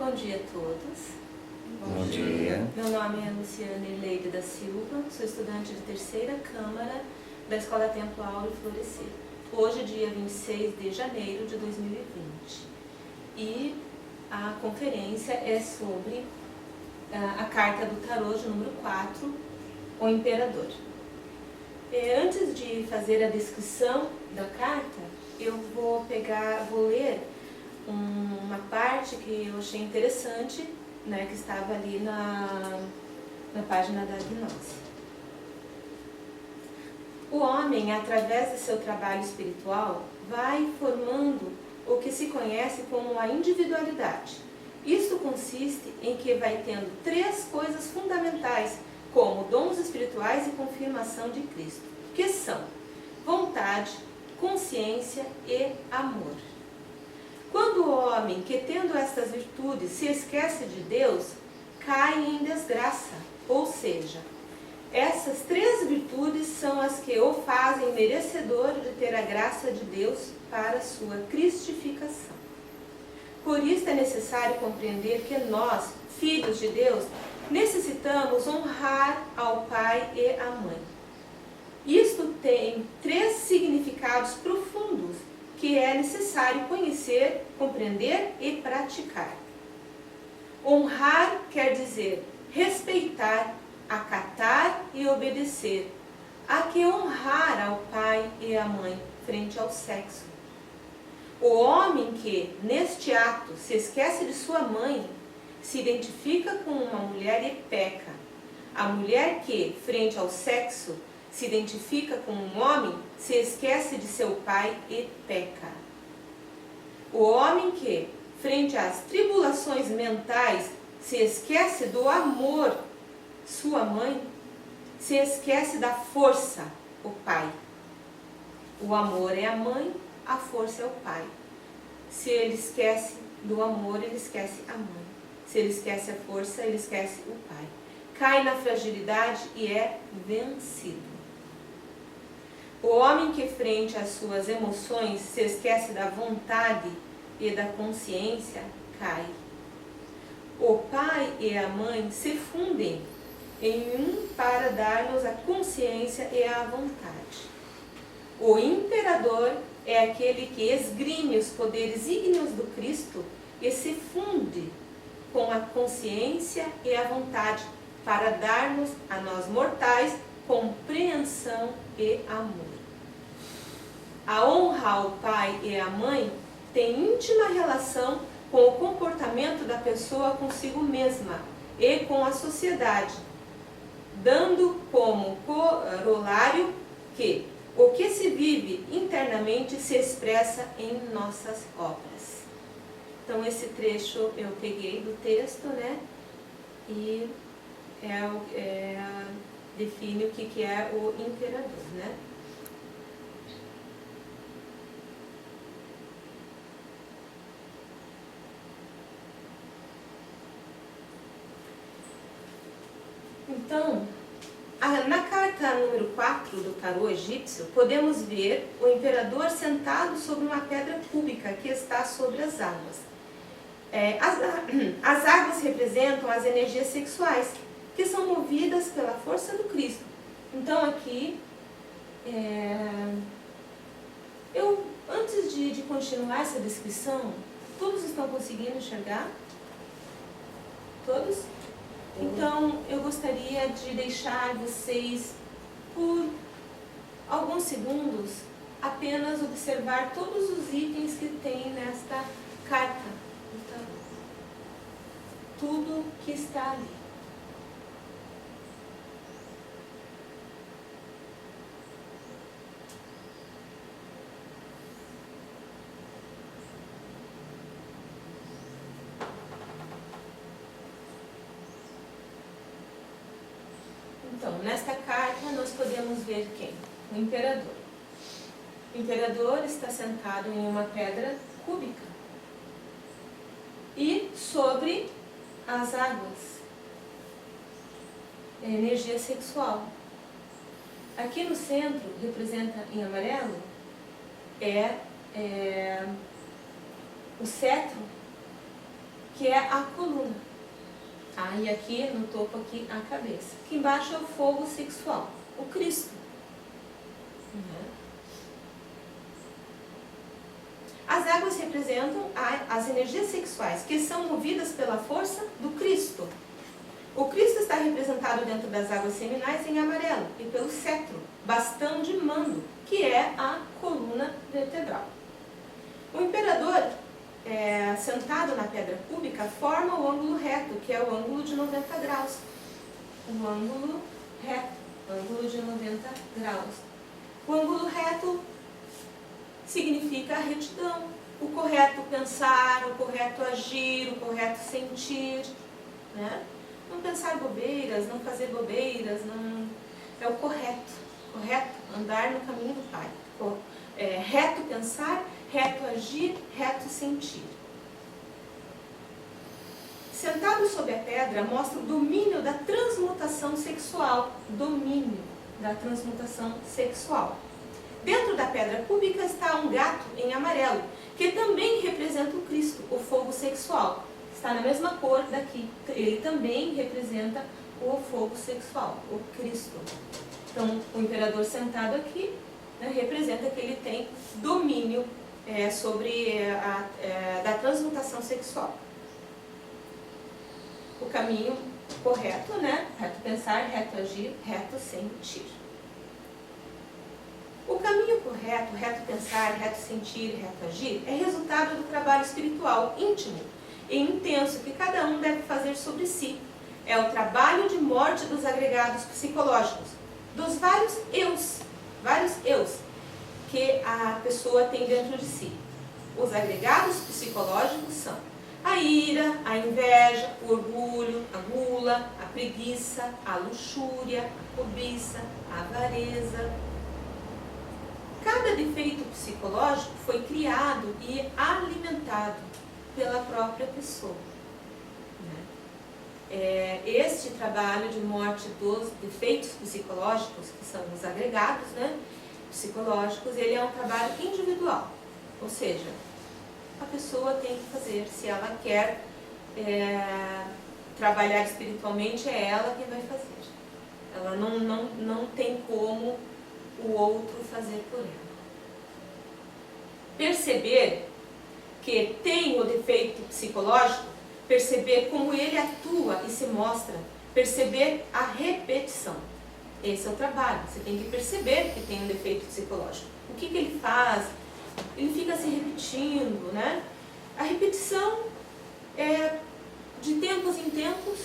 Bom dia a todos. Bom dia. Meu nome é Luciane Leide da Silva, sou estudante de terceira Câmara da Escola Templo Áureo Florescer. Hoje, dia 26 de janeiro de 2020. E a conferência é sobre a carta do tarô de número 4, o Imperador. Antes de fazer a descrição da carta, eu vou ler uma parte que eu achei interessante, né, que estava ali na página da gnose. O homem, através de seu trabalho espiritual, vai formando o que se conhece como a individualidade. Isto consiste em que vai tendo três coisas fundamentais, como dons espirituais e confirmação de Cristo, que são vontade, consciência e amor. Quando o homem, que tendo estas virtudes, se esquece de Deus, cai em desgraça, ou seja, essas três virtudes são as que o fazem merecedor de ter a graça de Deus para a sua cristificação. Por isso é necessário compreender que nós, filhos de Deus, necessitamos honrar ao pai e à mãe. Isto tem três significados profundos que é necessário conhecer, compreender e praticar. Honrar quer dizer respeitar, acatar e obedecer. Há que honrar ao pai e à mãe frente ao sexo. O homem que, neste ato, se esquece de sua mãe, se identifica com uma mulher e peca. A mulher que, frente ao sexo, se identifica com um homem, se esquece de seu pai e peca. O homem que, frente às tribulações mentais, se esquece do amor, sua mãe, se esquece da força, o pai. O amor é a mãe, a força é o pai. Se ele esquece do amor, ele esquece a mãe. Se ele esquece a força, ele esquece o pai. Cai na fragilidade e é vencido. O homem que, frente às suas emoções, se esquece da vontade e da consciência, cai. O pai e a mãe se fundem em um para dar-nos a consciência e a vontade. O imperador é aquele que esgrime os poderes ígneos do Cristo e se funde com a consciência e a vontade para dar-nos, a nós mortais, compreensão e amor. A honra ao pai e à mãe tem íntima relação com o comportamento da pessoa consigo mesma e com a sociedade, dando como corolário que o que se vive internamente se expressa em nossas obras. Então esse trecho eu peguei do texto, né? E define o que é o imperador, né? Então, na carta número 4 do tarô egípcio, podemos ver o imperador sentado sobre uma pedra cúbica que está sobre as águas. As águas representam as energias sexuais, que são movidas pela força do Cristo. Então aqui, antes de continuar essa descrição, todos estão conseguindo enxergar? Todos? Então eu gostaria de deixar vocês, por alguns segundos, apenas observar todos os itens que tem nesta carta do tarô. Tudo que está ali. Então, nesta carta nós podemos ver quem? O imperador. O imperador está sentado em uma pedra cúbica e sobre as águas, energia sexual. Aqui no centro, representa em amarelo, o cetro que é a coluna. Tá? E aqui no topo aqui a cabeça. Aqui embaixo é o fogo sexual, o Cristo. As águas representam as energias sexuais que são movidas pela força do Cristo. O Cristo está representado dentro das águas seminais em amarelo e pelo cetro, bastão de mando, que é a coluna vertebral. O imperador, sentado na pedra cúbica, forma o ângulo reto, que é o ângulo de 90 graus. O ângulo reto, ângulo de 90 graus. O ângulo reto significa a retidão, o correto pensar, o correto agir, o correto sentir, né? Não pensar bobeiras, não fazer bobeiras, não... é o correto, andar no caminho do Pai. Reto pensar, reto agir, reto sentir. Sentado sob a pedra mostra o domínio da transmutação sexual, Dentro da pedra cúbica está um gato em amarelo, que também representa o Cristo, o fogo sexual. Está na mesma cor daqui. Ele também representa o fogo sexual, o Cristo. Então, o imperador sentado aqui, né, representa que ele tem domínio sobre da transmutação sexual. O caminho correto, né? Reto pensar, reto agir, reto sentir. O caminho correto, reto pensar, reto sentir, reto agir, é resultado do trabalho espiritual íntimo e intenso que cada um deve fazer sobre si. É o trabalho de morte dos agregados psicológicos, dos vários eus que a pessoa tem dentro de si. Os agregados psicológicos são a ira, a inveja, o orgulho, a gula, a preguiça, a luxúria, a cobiça, a avareza. Cada defeito psicológico foi criado e alimentado pela própria pessoa. Este trabalho de morte dos defeitos psicológicos, que são os agregados, né, psicológicos, ele é um trabalho individual. Ou seja, a pessoa tem que fazer, se ela quer trabalhar espiritualmente, é ela quem vai fazer. Ela não tem como o outro fazer por ela. Perceber que tem o defeito psicológico, perceber como ele atua e se mostra, perceber a repetição. Esse é o trabalho. Você tem que perceber que tem um defeito psicológico. O que ele faz? Ele fica se repetindo, né? A repetição é de tempos em tempos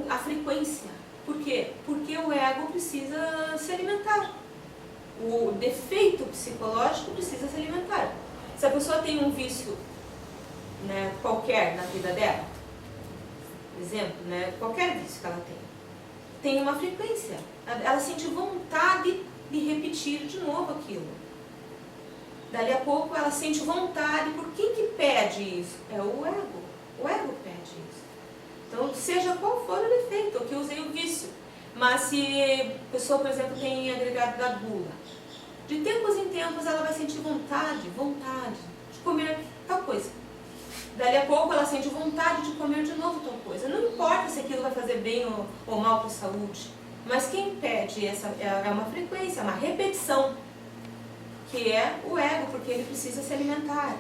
a frequência. Por quê? Porque o ego precisa se alimentar. O defeito psicológico precisa se alimentar. Se a pessoa tem um vício, né, qualquer na vida dela, por exemplo, né, qualquer vício que ela tem uma frequência. Ela sente vontade de repetir de novo aquilo. Dali a pouco ela sente vontade. Por quem que pede isso? É o ego. O ego pede isso. Então, seja qual for o defeito, eu que usei o vício. Mas se a pessoa, por exemplo, tem agregado da gula, de tempos em tempos ela vai sentir vontade de comer tal coisa. Dali a pouco ela sente vontade de comer de novo tal coisa. Não importa se aquilo vai fazer bem ou mal para a saúde. Mas quem pede é uma frequência, é uma repetição, que é o ego, porque ele precisa se alimentar.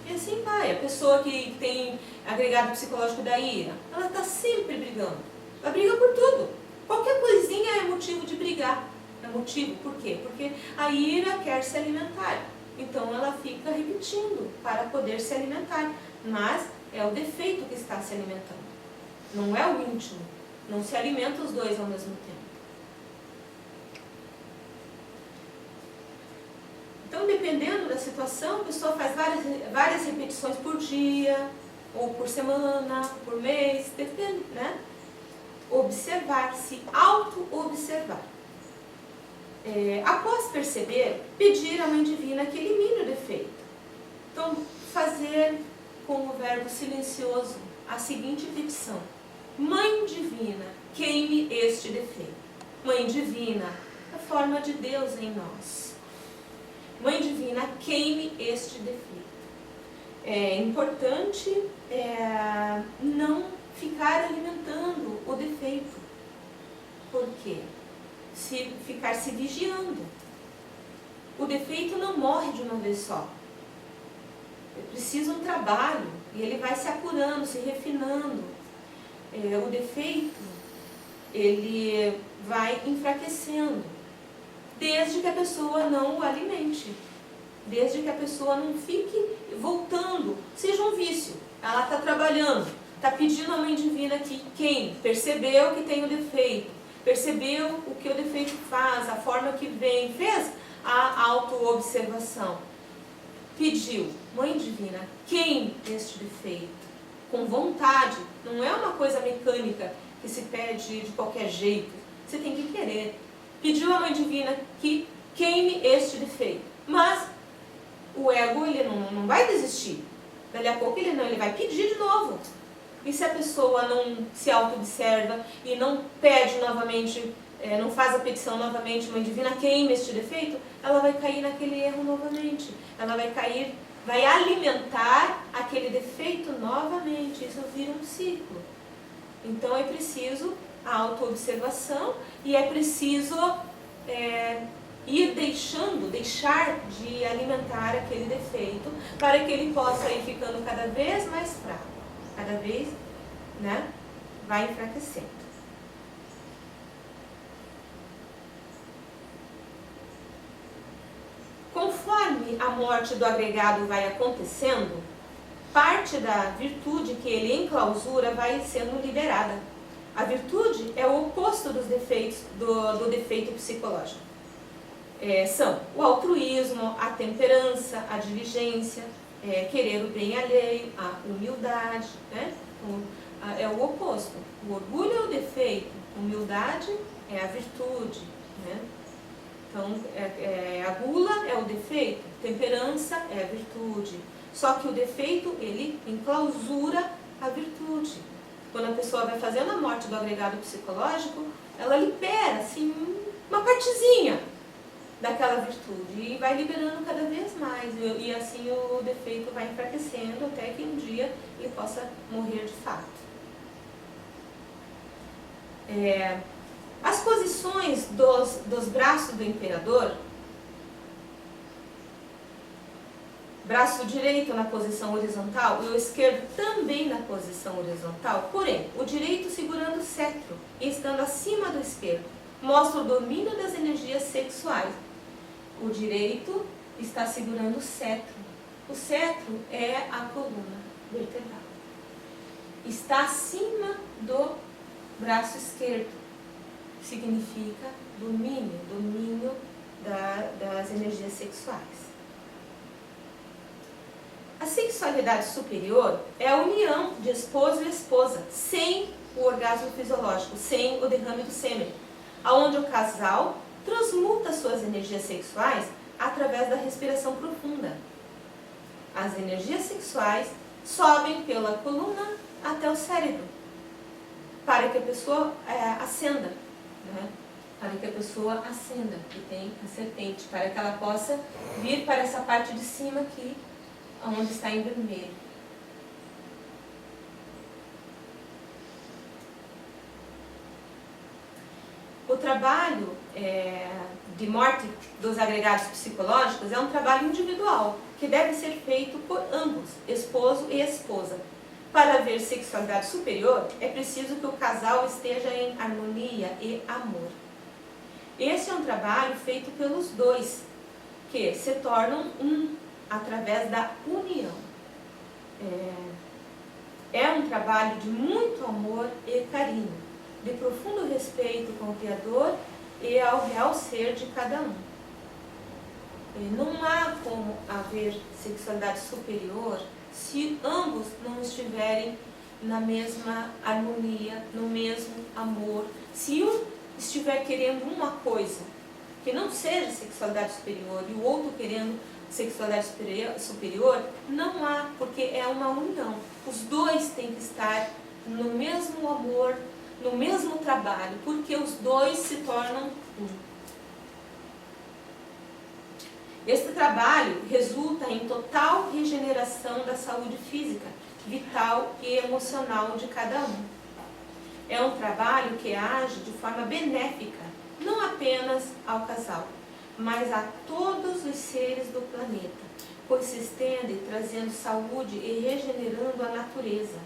E assim vai. A pessoa que tem agregado psicológico da ira, ela está sempre brigando. Ela briga por tudo. Qualquer coisinha é motivo de brigar. É motivo, por quê? Porque a ira quer se alimentar. Então ela fica repetindo para poder se alimentar. Mas é o defeito que está se alimentando. Não é o íntimo. Não se alimenta os dois ao mesmo tempo. Então, dependendo da situação, a pessoa faz várias repetições por dia, ou por semana, por mês, depende, né? Observar, se auto-observar. Após perceber, pedir à Mãe Divina que elimine o defeito. Então, fazer com o verbo silencioso a seguinte petição: Mãe Divina, queime este defeito. Mãe Divina, a forma de Deus em nós. Mãe Divina, queime este defeito. É importante não ficar alimentando o defeito. Por quê? Ficar se vigiando. O defeito não morre de uma vez só. Precisa um trabalho e ele vai se apurando, se refinando. O defeito, ele vai enfraquecendo, desde que a pessoa não o alimente, desde que a pessoa não fique voltando, seja um vício. Ela está trabalhando, está pedindo à Mãe Divina que quem percebeu que tem o defeito, percebeu o que o defeito faz, a forma que vem, fez a autoobservação, pediu: Mãe Divina, queime este defeito, com vontade, não é uma coisa mecânica que se pede de qualquer jeito, você tem que querer. Pediu à Mãe Divina que queime este defeito, mas o ego ele não vai desistir, dali a pouco ele vai pedir de novo. E se a pessoa não se auto-observa e não pede novamente, não faz a petição novamente, Mãe Divina, queime este defeito, ela vai cair naquele erro novamente. Ela vai alimentar aquele defeito novamente. Isso vira um ciclo. Então é preciso a auto-observação e é preciso deixar de alimentar aquele defeito para que ele possa ir ficando cada vez mais fraco. Cada vez, vai enfraquecendo. Conforme a morte do agregado vai acontecendo, parte da virtude que ele enclausura vai sendo liberada. A virtude é o oposto dos defeitos, do defeito psicológico. São o altruísmo, a temperança, a diligência, querer o bem alheio, a humildade, é o oposto. O orgulho é o defeito, a humildade é a virtude, Então, a gula é o defeito, temperança é a virtude. Só que o defeito, ele enclausura a virtude. Quando a pessoa vai fazendo a morte do agregado psicológico, ela libera, assim, uma partezinha daquela virtude e vai liberando cada vez mais. E assim o defeito vai enfraquecendo até que um dia ele possa morrer de fato. As posições dos braços do imperador, braço direito na posição horizontal e o esquerdo também na posição horizontal, porém, o direito segurando o cetro e estando acima do esquerdo, mostra o domínio das energias sexuais. O direito está segurando o cetro. O cetro é a coluna vertebral. Está acima do braço esquerdo. Significa domínio das energias sexuais. A sexualidade superior é a união de esposo e esposa, sem o orgasmo fisiológico, sem o derrame do sêmen, onde o casal transmuta suas energias sexuais através da respiração profunda. As energias sexuais sobem pela coluna até o cérebro, para que a pessoa ascenda, para que a pessoa ascenda, que tem a serpente, para que ela possa vir para essa parte de cima aqui, onde está em vermelho. O trabalho de morte dos agregados psicológicos é um trabalho individual, que deve ser feito por ambos, esposo e esposa. Para haver sexualidade superior, é preciso que o casal esteja em harmonia e amor. Esse é um trabalho feito pelos dois, que se tornam um através da união. É um trabalho de muito amor e carinho, de profundo respeito com o Criador e ao real ser de cada um. Não há como haver sexualidade superior se ambos não estiverem na mesma harmonia, no mesmo amor. Se um estiver querendo uma coisa que não seja sexualidade superior e o outro querendo sexualidade superior, não há, porque é uma união. Os dois têm que estar no mesmo amor, no mesmo trabalho, porque os dois se tornam um. Este trabalho resulta em total regeneração da saúde física vital e emocional de cada um. É um trabalho que age de forma benéfica, não apenas ao casal, mas a todos os seres do planeta, pois se estende trazendo saúde e regenerando a natureza.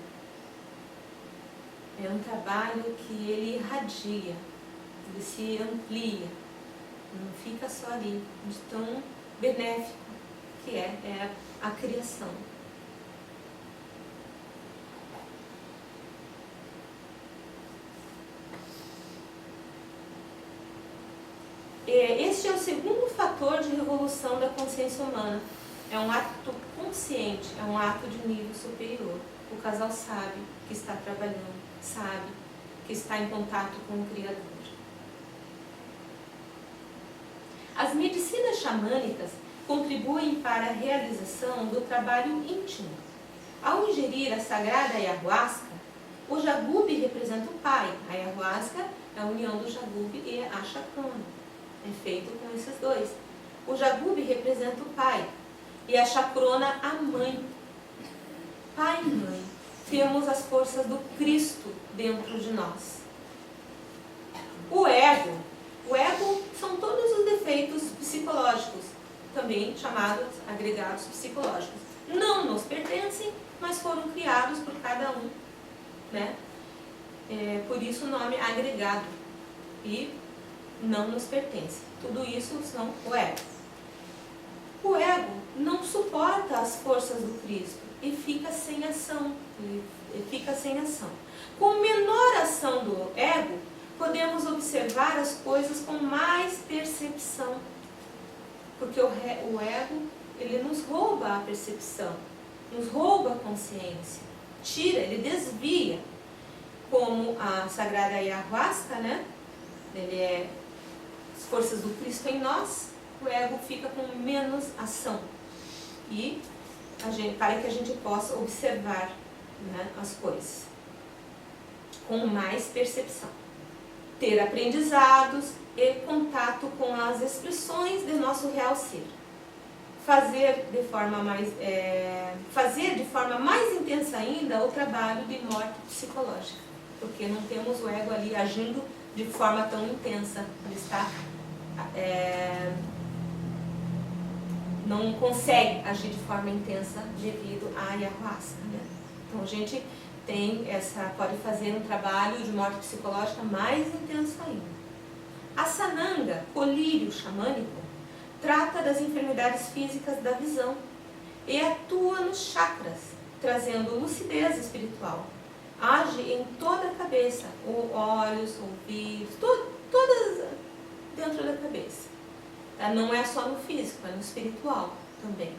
É um trabalho que ele irradia, ele se amplia, não fica só ali, de tão benéfico que é a criação. Este é o segundo fator de revolução da consciência humana. É um ato consciente, é um ato de nível superior. O casal sabe que está trabalhando, sabe que está em contato com o Criador. As medicinas xamânicas contribuem para a realização do trabalho íntimo. Ao ingerir a sagrada ayahuasca, o jagube representa o pai. A ayahuasca é a união do jagube e a chacrona. É feito com esses dois. O jagube representa o pai e a chacrona a mãe. Pai e mãe. Temos as forças do Cristo dentro de nós. O ego são todos os defeitos psicológicos, também chamados agregados psicológicos. Não nos pertencem, mas foram criados por cada um, né? Por isso o nome agregado. E não nos pertence. Tudo isso são o ego. O ego não suporta as forças do Cristo e fica sem ação. Com menor ação do ego, podemos observar as coisas com mais percepção. Porque o ego, ele nos rouba a percepção, nos rouba a consciência, tira, ele desvia. Como a sagrada ayahuasca, né? Ele é as forças do Cristo em nós, o ego fica com menos ação. E para que a gente possa observar, né, as coisas com mais percepção. Ter aprendizados e contato com as expressões de nosso real ser. Fazer de forma mais intensa ainda o trabalho de morte psicológica. Porque não temos o ego ali agindo de forma tão intensa. Ele está, não consegue agir de forma intensa devido à ayahuasca, né? Então a gente pode fazer um trabalho de morte psicológica mais intenso ainda. A sananga, colírio xamânico, trata das enfermidades físicas da visão e atua nos chakras, trazendo lucidez espiritual. Age em toda a cabeça, olhos, ouvidos, todas dentro da cabeça. Não é só no físico, é no espiritual também.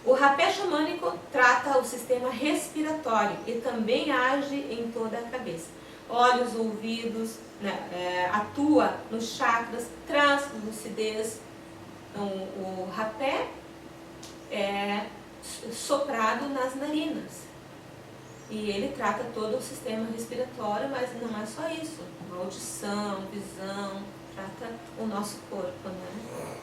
O rapé xamânico trata o sistema respiratório e também age em toda a cabeça. Olhos, ouvidos, né, atua nos chakras, traz lucidez. Então, o rapé é soprado nas narinas. E ele trata todo o sistema respiratório, mas não é só isso. Audição, visão, trata o nosso corpo, né?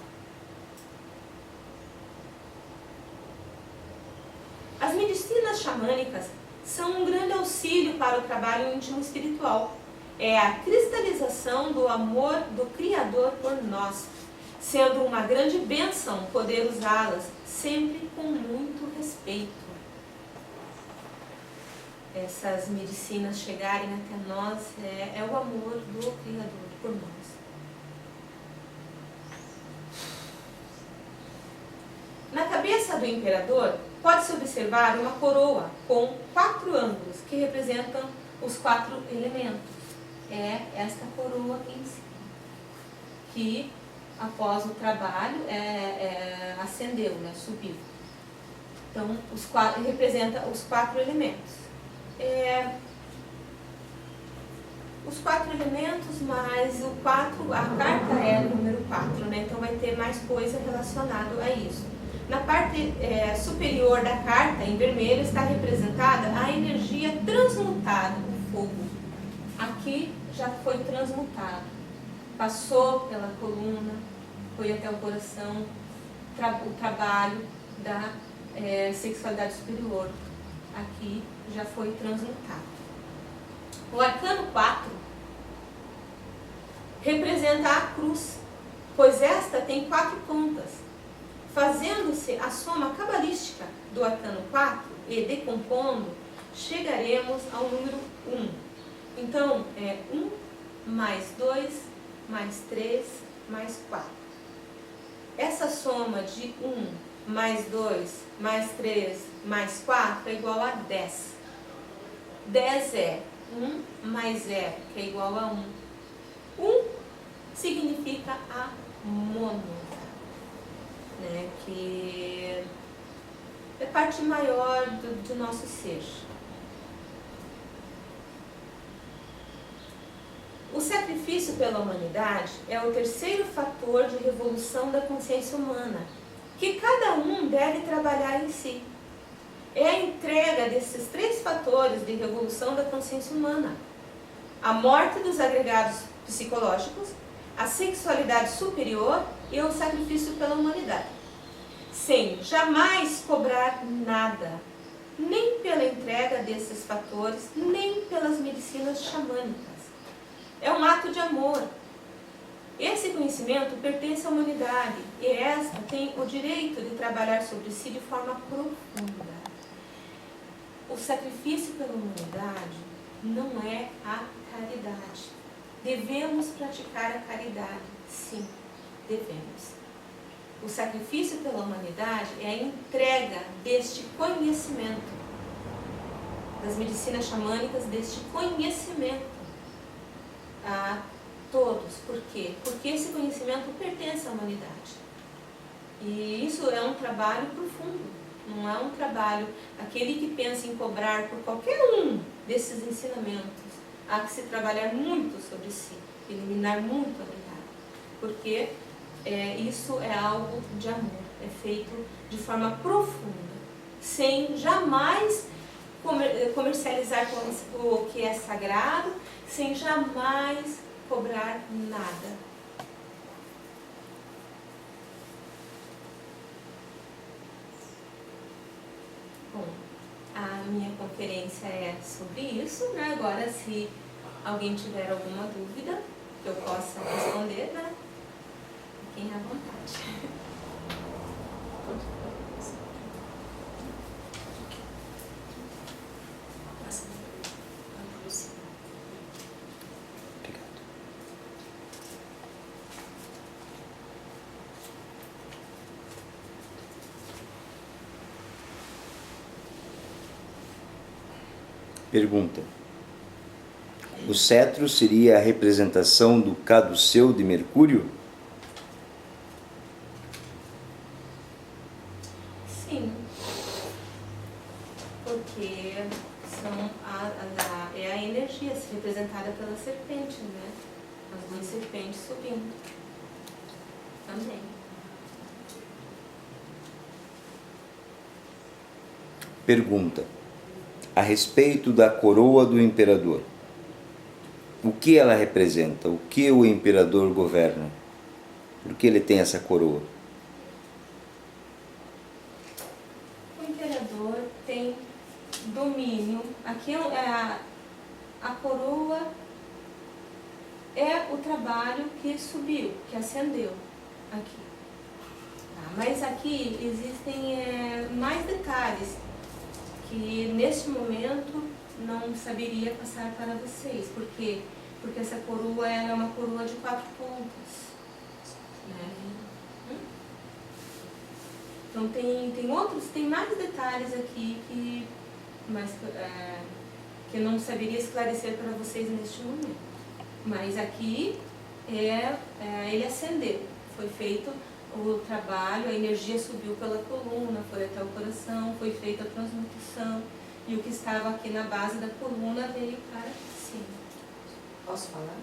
As medicinas xamânicas são um grande auxílio para o trabalho íntimo espiritual. É a cristalização do amor do Criador por nós, sendo uma grande bênção poder usá-las sempre com muito respeito. Essas medicinas chegarem até nós é o amor do Criador por nós. Na cabeça do imperador pode-se observar uma coroa com 4 ângulos que representam os 4 elementos. É esta coroa aqui em cima, que após o trabalho ascendeu, né, subiu. Então, representa os 4 elementos. Os 4 elementos mais o 4, a carta é número 4, né? Então vai ter mais coisa relacionada a isso. Na parte superior da carta, em vermelho, está representada a energia transmutada, o fogo. Aqui já foi transmutado, passou pela coluna, foi até o coração, o trabalho da sexualidade superior. Aqui já foi transmutado. O arcano 4 representa a cruz, pois esta tem 4 pontas. Fazendo-se a soma cabalística do arcano 4 e decompondo, chegaremos ao número 1. Então, é 1 mais 2 mais 3 mais 4. Essa soma de 1 mais 2 mais 3 mais 4 é igual a 10. 10 é 1 mais 0, que é igual a 1. 1 significa a mônada, né, que é parte maior do nosso ser. O sacrifício pela humanidade é o terceiro fator de revolução da consciência humana, que cada um deve trabalhar em si. É a entrega desses 3 fatores de revolução da consciência humana: a morte dos agregados psicológicos, a sexualidade superior e o sacrifício pela humanidade, sem jamais cobrar nada, nem pela entrega desses fatores, nem pelas medicinas xamânicas. É um ato de amor. Esse conhecimento pertence à humanidade e esta tem o direito de trabalhar sobre si de forma profunda. O sacrifício pela humanidade não é a caridade. Devemos praticar a caridade, sim, devemos. O sacrifício pela humanidade é a entrega deste conhecimento, das medicinas xamânicas, deste conhecimento a todos. Por quê? Porque esse conhecimento pertence à humanidade. E isso é um trabalho profundo, não é um trabalho, aquele que pensa em cobrar por qualquer um desses ensinamentos, há que se trabalhar muito sobre si, eliminar muito a verdade, porque isso é algo de amor, é feito de forma profunda, sem jamais comercializar o que é sagrado, sem jamais cobrar nada. Bom, a minha conferência é sobre isso, né? Agora, se alguém tiver alguma dúvida que eu possa responder, né? Fiquem à vontade. Pergunta: o cetro seria a representação do caduceu de Mercúrio? Sim, porque é a energia representada pela serpente, né? As 2 serpentes subindo também. Pergunta: a respeito da coroa do imperador, o que ela representa? O que o imperador governa? Por que ele tem essa coroa? O imperador tem domínio. Aqui a coroa é o trabalho que subiu, que ascendeu aqui. Mas aqui existem mais detalhes que neste momento não saberia passar para vocês. Por quê? Porque essa coroa ela é uma coroa de 4 pontas. Né? Então tem mais detalhes aqui que eu não saberia esclarecer para vocês neste momento. Mas aqui ele ascendeu, foi feito o trabalho, a energia subiu pela coluna, foi até o coração, foi feita a transmutação, e o que estava aqui na base da coluna veio para cima. Posso falar?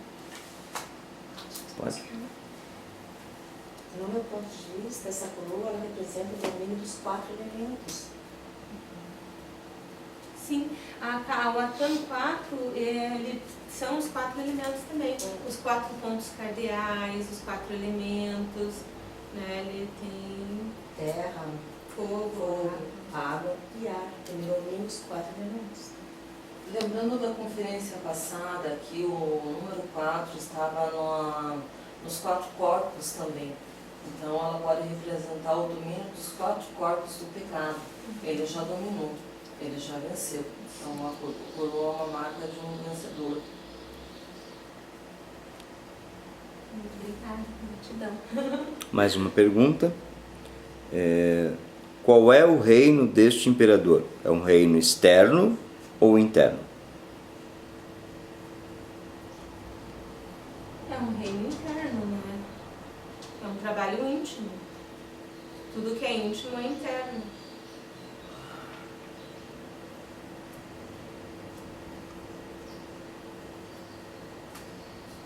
Pode. No meu ponto de vista, essa coroa ela representa o domínio dos 4 elementos. Sim, o arcano 4 são os 4 elementos também. Os 4 pontos cardeais, os 4 elementos, né? Ele tem Terra, fogo, fogo, água. água e ar. Ele domina os 4 elementos. Lembrando da conferência passada, que o número 4 estava nos 4 corpos também. Então ela pode representar o domínio dos 4 corpos do pecado. Ele já dominou, ele já venceu. Então a coroa é uma marca de um vencedor. Muito obrigada, gratidão. Mais uma pergunta. Qual é o reino deste imperador? É um reino externo ou interno? É um reino interno, né? É um trabalho íntimo. Tudo que é íntimo é interno.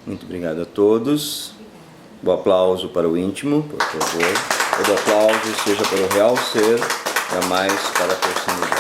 Muito obrigado a todos. O aplauso para o íntimo, por favor. Todo aplauso seja para o real ser, jamais para a proximidade.